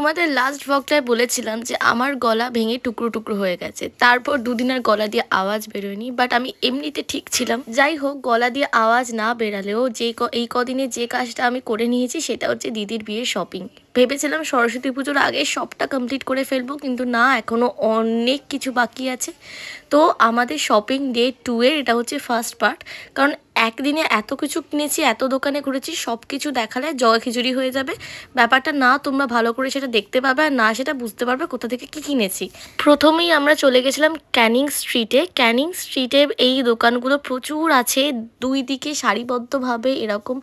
তোমাদের লাস্ট ভ্লগটায় বলেছিলাম যে আমার গলা ভেঙে টুকরো টুকরো হয়ে গেছে, তারপর দুদিন আর গলা দিয়ে আওয়াজ বেরোয়নি। বাট আমি এমনিতে ঠিক ছিলাম। যাই হোক, গলা দিয়ে আওয়াজ না বেরালেও এই কদিনে যে কাজটা আমি করে নিয়েছি সেটা হচ্ছে দিদির বিয়ের শপিং। ভেবেছিলাম সরস্বতী পুজোর আগে সবটা কমপ্লিট করে ফেলবো, কিন্তু না, এখনও অনেক কিছু বাকি আছে। তো আমাদের শপিং ডে 2 এর এটা হচ্ছে ফার্স্ট পার্ট। কারণ একদিনে এত কিছু কিনেছি, এত দোকানে ঘুরেছি, সব কিছু দেখালে জগা খিচুড়ি হয়ে যাবে ব্যাপারটা। না তোমরা ভালো করে সেটা দেখতে পাবে, আর না সেটা বুঝতে পারবে কোথা থেকে কি কিনেছি। প্রথমেই আমরা চলে গেছিলাম ক্যানিং স্ট্রিটে। ক্যানিং স্ট্রিটে এই দোকানগুলো প্রচুর আছে, দুই দিকে সারিবদ্ধভাবে এরকম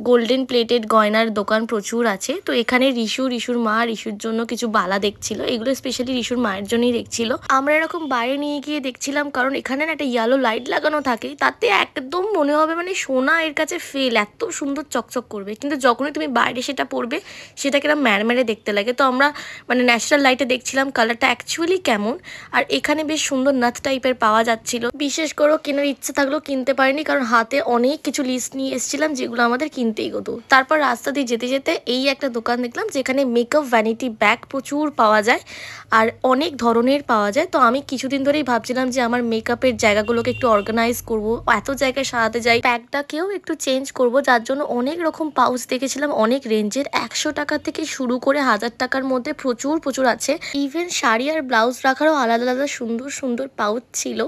গোল্ডেন প্লেটেড গয়নার দোকান প্রচুর আছে। তো এখানে রিশুর মা রিশুর জন্য কিছু বালা দেখছিল, এগুলো স্পেশালি রিশুর মায়ের জন্যই দেখছিল। আমরা এরকম বাইরে নিয়ে গিয়ে দেখছিলাম, কারণ এখানে না একটা ইয়েলো লাইট লাগানো থাকে, তাতে একদম মনে হবে মানে সোনা এর কাছে ফেল, এত সুন্দর চকচক করবে। কিন্তু যখনই তুমি বাইরে সেটা পরবে সেটা কিরকম ম্যারমেরে দেখতে লাগে। তো আমরা মানে ন্যাচারাল লাইটে দেখছিলাম কালারটা অ্যাকচুয়ালি কেমন। আর এখানে বেশ সুন্দর নাথ টাইপের পাওয়া যাচ্ছিল। বিশেষ করে কেনার ইচ্ছে থাকলেও কিনতে পারিনি, কারণ হাতে অনেক কিছু লিস্ট নিয়ে এসেছিলাম যেগুলো আমাদের কিনতেই হতো। তারপর রাস্তা দিয়ে যেতে যেতে এই একটা দোকান দেখলাম যেখানে মেকআপ ভ্যানিটি ব্যাগ প্রচুর পাওয়া যায় আর অনেক ধরনের পাওয়া যায়। তো আমি কিছুদিন ধরেই ভাবছিলাম যে আমার মেকআপের জায়গাগুলোকে একটু অর্গানাইজ করবো, এত জায়গায় সারাতে যাই, ব্যাগটাকেও একটু চেঞ্জ করব। যার জন্য অনেক রকম পাউচ দেখেছিলাম, অনেক রেঞ্জের, 100 টাকা থেকে শুরু করে 1000 টাকার মধ্যে প্রচুর আছে। ইভেন শাড়ি আর ব্লাউজ রাখারও আলাদা আলাদা সুন্দর সুন্দর পাউচ ছিল।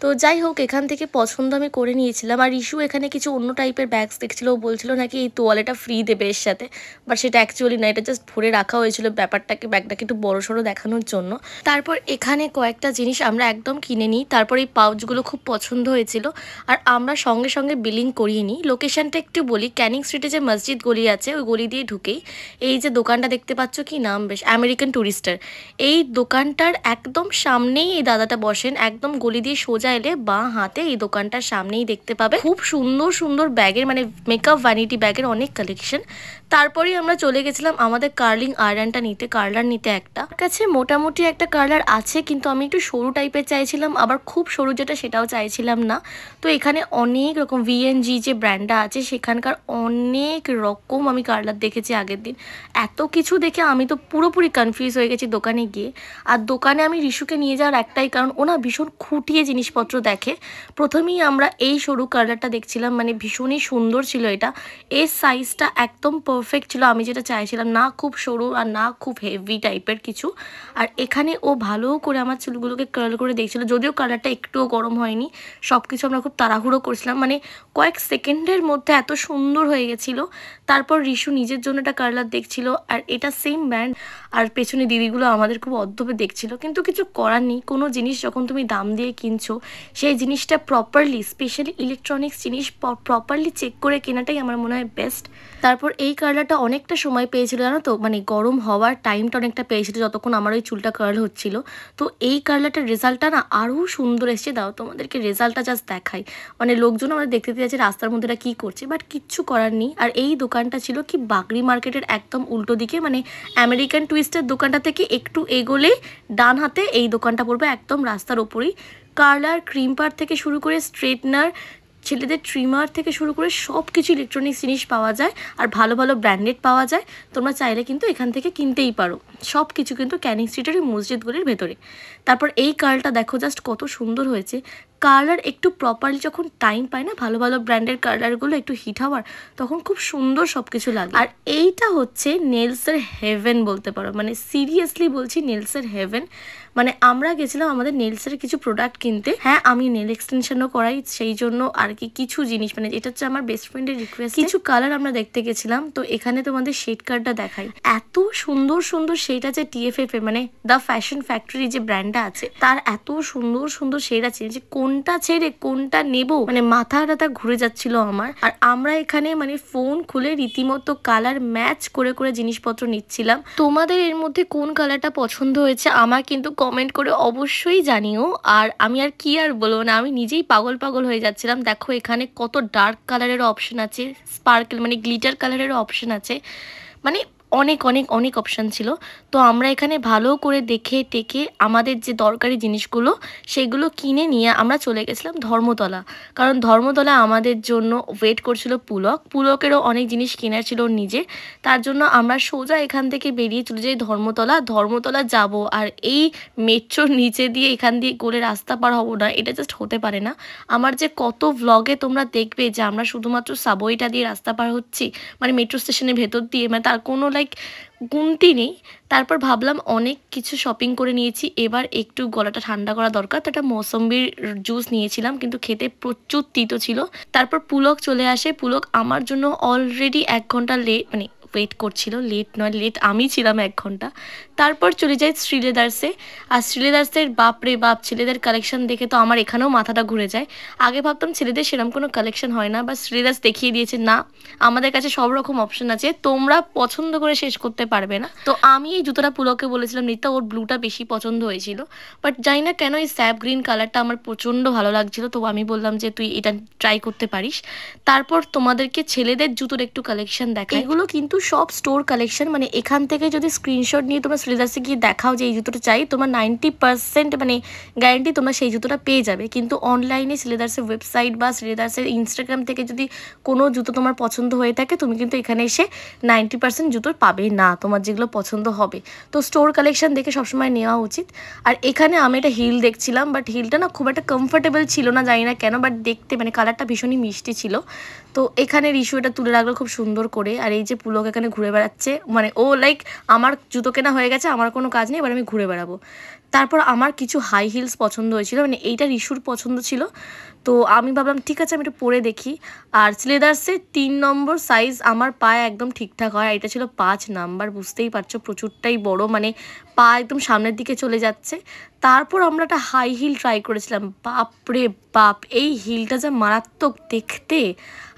তো যাই হোক, এখান থেকে পছন্দ আমি করে নিয়েছিলাম। আর ইস্যু এখানে কিছু অন্য টাইপের ব্যাগস দেখছিল, ও বলছিল নাকি এই তোয়ালেটা ফ্রি দেবে এর সাথে, বাট সেটা অ্যাকচুয়ালি না, এটা জাস্ট ভরে রাখা হয়েছিল ব্যাগটাকে একটু বড়সড় দেখানোর জন্য। তারপর এখানে কয়েকটা জিনিস আমরা একদম কিনে নিই। তারপর এই পাউচগুলো খুব পছন্দ হয়েছিল আর আমরা সঙ্গে সঙ্গে বিলিং করিয়ে নিই। লোকেশনটা একটু বলি, ক্যানিং স্ট্রিটে যে মসজিদ গলি আছে ওই গলি দিয়ে ঢুকেই এই যে দোকানটা দেখতে পাচ্ছ, কি নাম বেশ, আমেরিকান টুরিস্টার। এই দোকানটার একদম সামনেই এই দাদাটা বসেন। একদম গলি দিয়ে সোজা এলে বাঁ হাতে এই দোকানটার সামনেই দেখতে পাবে খুব সুন্দর সুন্দর ব্যাগের, মানে মেকআপ ভ্যানিটি ব্যাগের অনেক কালেকশন। তারপরেই আমরা চলে গেছিলাম আমাদের কার্লিং আয়রনটা নিতে, কার্লার নিতে। একটা কাছে মোটামুটি একটা কার্লার আছে, কিন্তু আমি একটু সরু টাইপের চাইছিলাম, আবার খুব সরু যেটা সেটাও চাইছিলাম না। তো এখানে অনেক রকম VNG যে ব্র্যান্ডটা আছে সেখানকার অনেক রকম আমি কার্লার দেখেছি আগের দিন। এত কিছু দেখে আমি তো পুরোপুরি কনফিউজ হয়ে গেছি দোকানে গিয়ে। আর দোকানে আমি রিশুকে নিয়ে যাওয়ার একটাই কারণ, ওনা ভীষণ খুঁটিয়ে জিনিসপত্র দেখে। প্রথমেই আমরা এই সরু কার্লারটা দেখছিলাম, মানে ভীষণই সুন্দর ছিল এটা। এর সাইজটা একদম পারফেক্ট ছিল, আমি যেটা চাইছিলাম, না খুব সরু আর না খুব হেভি টাইপের কিছু। আর এখানে ও ভালো করে আমার চুলগুলোকে কার্ল করে দেখছিল, যদিও কালারটা একটুও গরম হয়নি। সব কিছু আমরা খুব তাড়াহুড়ো করছিলাম, মানে কয়েক সেকেন্ডের মধ্যে এত সুন্দর হয়ে গেছিলো। তারপর রিশু নিজের জন্য একটা কার্লার দেখছিল, আর এটা সেম ব্র্যান্ড। আর পেছনে দিদিগুলো আমাদের খুব অদ্ভুত দেখছিল, কিন্তু কিছু করার নেই। কোনো জিনিস যখন তুমি দাম দিয়ে কিনছো সেই জিনিসটা প্রপারলি, স্পেশালি ইলেকট্রনিক্স জিনিস প্রপারলি চেক করে কেনাটাই আমার মনে হয় বেস্ট। তারপর এই কার্লারটা অনেকটা সময় পেয়েছিল জানো তো, মানে গরম হওয়ার টাইমটা অনেকটা পেয়েছিল যতক্ষণ আমার ওই চুলটা কার্ল হচ্ছিল। তো এই কার্লারটার রেজাল্টটা না আরও সুন্দর এসছে। দাও তোমাদেরকে রেজাল্টটা জাস্ট দেখাই, মানে লোকজন আমরা দেখতে যাচ্ছে রাস্তার মধ্যে এটা কী করছে, বাট কিচ্ছু করার নেই। আর এই দোকানটা ছিল কি বাগড়ি মার্কেটের একদম উল্টো দিকে, মানে আমেরিকান টুইস্টের দোকানটা থেকে একটু এগোলে ডান হাতে এই দোকানটা পড়বে, একদম রাস্তার ওপরেই। কার্লার, ক্রিম পার থেকে শুরু করে স্ট্রেটনার, ছেলেদের ট্রিমার থেকে শুরু করে সব কিছু ইলেকট্রনিক্স জিনিস পাওয়া যায়, আর ভালো ভালো ব্র্যান্ডেড পাওয়া যায়। তোমরা চাইলে কিন্তু এখান থেকে কিনতেই পারো সব কিছু, কিন্তু ক্যানিং স্ট্রিটের ওই মসজিদগুলির ভেতরে। তারপর এই কার্লটা দেখো জাস্ট কত সুন্দর হয়েছে। কালার একটু প্রপারলি যখন টাইম পায় না ভালো ভালো ব্র্যান্ডের কালারগুলো একটু হিট হওয়ার, তখন খুব সুন্দর সব কিছু লাগে। আর এইটা হচ্ছে নেলসের হেভেন বলতে পারো, মানে সিরিয়াসলি বলছি নেলসের হেভেন। মানে আমরা গেছিলাম আমাদের নেলসের কিছু প্রোডাক্ট কিনতে। হ্যাঁ, আমি নেল এক্সটেনশনও করাই, সেই জন্য আর কি কিছু জিনিস, মানে এটা হচ্ছে আমার বেস্ট ফ্রেন্ডের রিকোয়েস্ট, কিছু কালার আমরা দেখতে গেছিলাম। তো এখানে তোমাদের শেড কার্ডটা দেখাই, এত সুন্দর সুন্দর শেড আছে TFF এ, মানে দ্য ফ্যাশন ফ্যাক্টরি যে ব্র্যান্ডটা আছে তার এত সুন্দর সুন্দর শেড আছে যে কোনটা ছেড়ে কোনটা নেব, মানে মাথাটা ঘুরে যাচ্ছিল আমার। আর আমরা এখানে মানে ফোন খুলে রীতিমতো কালার ম্যাচ করে করে জিনিসপত্র নিচ্ছিলাম। তোমাদের এর মধ্যে কোন কালারটা পছন্দ হয়েছে আমার কিন্তু কমেন্ট করে অবশ্যই জানিও। আর আমি আর কি আর বলবো না, আমি নিজেই পাগল পাগল হয়ে যাচ্ছিলাম। দেখো এখানে কত ডার্ক কালারেরও অপশন আছে, স্পার্কেল মানে গ্লিটার কালারেরও অপশন আছে, মানে অনেক অনেক অনেক অপশান ছিল। তো আমরা এখানে ভালো করে দেখে টেকে আমাদের যে দরকারি জিনিসগুলো সেগুলো কিনে নিয়ে আমরা চলে গেছিলাম ধর্মতলা। কারণ ধর্মতলা আমাদের জন্য ওয়েট করছিল পুলক। পুলকেরও অনেক জিনিস কেনার ছিল নিজে। তার জন্য আমরা সোজা এখান থেকে বেরিয়ে চলে যাই ধর্মতলা। ধর্মতলা যাব আর এই মেট্রোর নিচে দিয়ে এখান দিয়ে গলে রাস্তা পার হব না, এটা জাস্ট হতে পারে না। আমার যে কত ভ্লগে তোমরা দেখবে যে আমরা শুধুমাত্র সাবওয়েটা দিয়ে রাস্তা পার হচ্ছি, মানে মেট্রো স্টেশনের ভেতর দিয়ে, মানে তার কোনো গুনতি নেই। তারপর ভাবলাম অনেক কিছু শপিং করে নিয়েছি, এবার একটু গলাটা ঠান্ডা করা দরকার। তো একটা মৌসম্বির জুস নিয়েছিলাম, কিন্তু খেতে প্রচুর তিতো ছিল। তারপর পুলক চলে আসে। পুলক আমার জন্য অলরেডি 1 ঘন্টা লেট, মানে ওয়েট করছিল। লেট নয়, লেট আমি ছিলাম 1 ঘন্টা। তারপর চলে যাই শ্রীলেদার্সে। আর শ্রীলেদার্সের বাপরে বাপ, ছেলেদের কালেকশন দেখে তো আমার এখানেও মাথাটা ঘুরে যায়। আগে ভাবতাম ছেলেদের সেরকম কোনো কালেকশন হয় না, বা শ্রীলেদার্স দেখিয়ে দিয়েছে না, আমাদের কাছে সব রকম অপশন আছে, তোমরা পছন্দ করে শেষ করতে পারবে না। তো আমি এই জুতোটা পুলকে বলেছিলাম নিতে, ওর ব্লুটা বেশি পছন্দ হয়েছিল। বাট জানি না কেন এই স্যাপ গ্রিন কালারটা আমার প্রচণ্ড ভালো লাগছিল, তো আমি বললাম যে তুই এটা ট্রাই করতে পারিস। তারপর তোমাদেরকে ছেলেদের জুতোর একটু কালেকশন দেখাই। এগুলো কিন্তু সব স্টোর কালেকশন, মানে এখান থেকে যদি স্ক্রিনশট নিয়ে তোমরা শ্রীদাসে গিয়ে দেখাও যে এই জুতোটা চাই, তোমার 90% মানে গ্যারেন্টি তোমরা সেই জুতোটা পেয়ে যাবে। কিন্তু অনলাইনে শ্রীদাসের ওয়েবসাইট বা শ্রীদাসের ইনস্টাগ্রাম থেকে যদি কোনো জুতো তোমার পছন্দ হয়ে থাকে, তুমি কিন্তু এখানে এসে 90% জুতো পাবে না তোমার যেগুলো পছন্দ হবে। তো স্টোর কালেকশন দেখে সবসময় নেওয়া উচিত। আর এখানে আমি একটা হিল দেখছিলাম, বাট হিলটা না খুব একটা কমফোর্টেবল ছিল না, জানি না কেন, বাট দেখতে মানে কালারটা ভীষণই মিষ্টি ছিল। তো এখানে রিশু এটা তুলে রাখলো খুব সুন্দর করে। আর এই যে পুলক এখানে ঘুরে বেড়াচ্ছে, মানে ও আমার জুতো কেনা হয়ে গেছে, আমার কোনো কাজ নেই, এবার আমি ঘুরে বেড়াবো। তারপর আমার কিছু হাই হিলস পছন্দ হয়েছিল, মানে এইটা রিশুর পছন্দ ছিল। তো আমি ভাবলাম ঠিক আছে আমি একটু পরে দেখি। আর স্লেদার্সের 3 নম্বর সাইজ আমার পায়ে একদম ঠিকঠাক হয়, আর এটা ছিল 5 নাম্বার। বুঝতেই পারছো প্রচুরটাই বড়, মানে পা একদম সামনের দিকে চলে যাচ্ছে। তারপর আমরা একটা হাই হিল ট্রাই করেছিলাম, বাপরে বাপ, এই হিলটা যা মারাত্মক দেখতে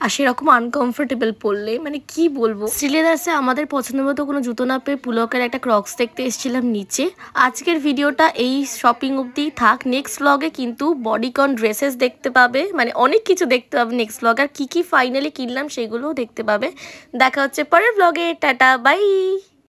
আর সেরকম আনকমফোর্টেবল পরলে, মানে কি বলবো। শ্রীলেদার্সে আমাদের পছন্দ মতো কোনো জুতো না পেয়ে পুলকের একটা ক্রক্স দেখতে এসেছিলাম নিচে। আজকের ভিডিওটা এই শপিং অবধিই থাক। নেক্সট ব্লগে কিন্তু বডিকন ড্রেসেস দেখতে পাবে, মানে অনেক কিছু দেখতে পাবে নেক্সট ব্লগ। আর কী কী ফাইনালি কিনলাম সেগুলোও দেখতে পাবে। দেখা হচ্ছে পরের ব্লগে। Tata, by.